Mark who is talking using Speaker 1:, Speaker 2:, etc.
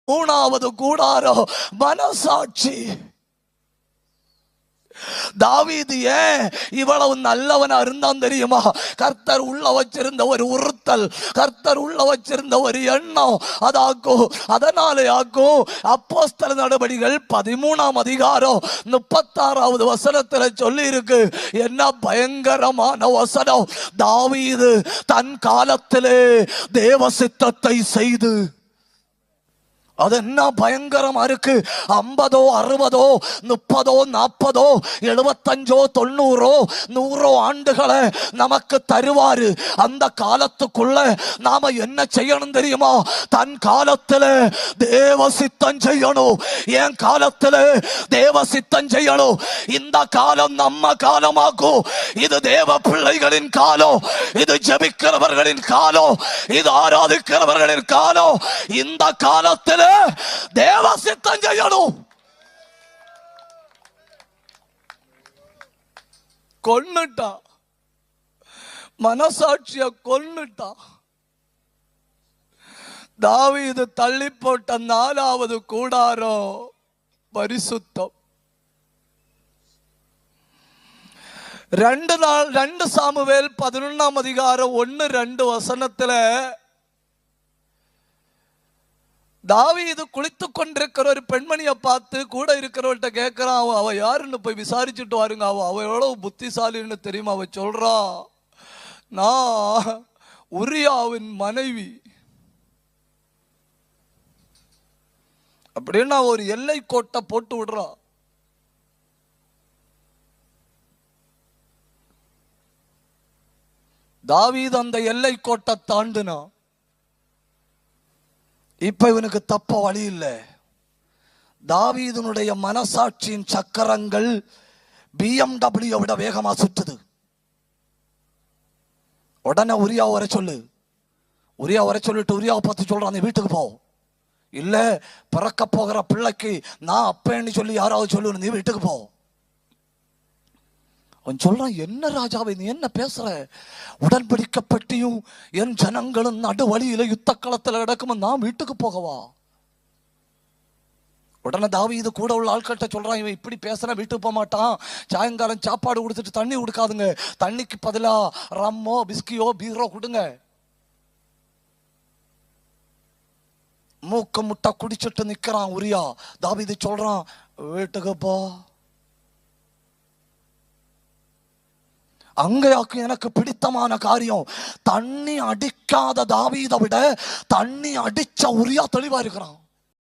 Speaker 1: மூணாவது கூடாரம் மனசாட்சி. தாவீது ஏன் இவ்வளவு நல்லவனா இருந்தான் தெரியுமா? கர்த்தர் உள்ள வச்சிருந்த ஒரு உறுத்தல், கர்த்தர் உள்ள வச்சிருந்த ஒரு எண்ணம் அதாக்கும். அதனாலே ஆக்கும் அப்போஸ்தலர் நடபடிகள் 13ஆம் அதிகாரம் 36வது வசனத்துல சொல்லி இருக்கு. என்ன பயங்கரமான வசனம்! தாவீது தன் காலத்திலே தேவ சித்தத்தை செய்து. அது என்ன பயங்கரமா இருக்கு! 50, 60, 30, 40, 75, 90, 100 ஆண்டுகளை நமக்கு தருவாரு. அந்த காலத்துக்குள்ள நாம என்ன செய்யணும் தெரியுமா? தன் காலத்துல தேவ சித்தம் செய்யணும். என் காலத்துல தேவ சித்தம் செய்யணும். இந்த காலம் நம்ம காலமாக்கும். இது தேவ பிள்ளைகளின் காலம், இது ஜெபிக்கிறவர்களின் காலம், இது ஆராதிக்கிறவர்களின் காலம். இந்த காலத்துல தேவ சித்தம் செய்யணும். கொன்னுட்டா, மனசாட்சிய கொன்னுட்டா. தாவீது தள்ளி போட்ட 4வது கூடாரம் பரிசுத்தம். 2 சாமுவேல் 11ஆம் அதிகாரம் 1-2 வசனத்துல தாவீது குளித்துக் கொண்டிருக்கிற ஒரு பெண்மணியை பார்த்து கூட இருக்கிறவள்கிட்ட கேட்கிறான், அவ யாருன்னு போய் விசாரிச்சுட்டு வாருங்க, அவ எவ்வளவு புத்திசாலின்னு தெரியுமா? அவ சொல்றா, நான் உரியாவின் மனைவி அப்படின்னு ஒரு எல்லை கோட்டை போட்டு விடுறா. தாவீது அந்த எல்லை கோட்டை தாண்டினா இப்ப இவனுக்கு தப்ப வழி இல்லை. தாவீதுனுடைய மனசாட்சியின் சக்கரங்கள் BMW விட வேகமா சுற்றுது. உடனே உரியா வர சொல்லு. உரியா வர சொல்லிட்டு உரியாவை பார்த்து சொல்றான், நீ வீட்டுக்கு போ. இல்ல பிறக்க போகிற பிள்ளைக்கு நான் அப்பேன்னு சொல்லி யாராவது சொல்லு, நீ வீட்டுக்கு போ. அவன் சொல்றான், என்ன ராஜாவை நீ என்ன பேசுற? உடன்படிக்கப்பட்டியும் என் ஜனங்களும் நடுவழியில யுத்த களத்துல கிடக்கும், நான் வீட்டுக்கு போகவா? உடனே தாவீது கூட உள்ள ஆட்கள்கிட்ட சொல்றான், இவன் இப்படி பேசுற வீட்டுக்கு போக மாட்டான். சாயங்காலம் சாப்பாடு கொடுத்துட்டு தண்ணி கொடுக்காதுங்க, தண்ணிக்கு பதிலா ரம்மோ பிஸ்கியோ பீரோ கொடுங்க. மூக்க முட்டை குடிச்சிட்டு நிக்கிறான் உரியா. தாவீது சொல்றான், வீட்டுக்கு போ. அங்கேயாக்கு எனக்கு பிடித்தமான காரியம், தண்ணி அடிக்காத தாவீதை விட தண்ணி அடிச்ச உரியா தெளிவா இருக்கிறான்.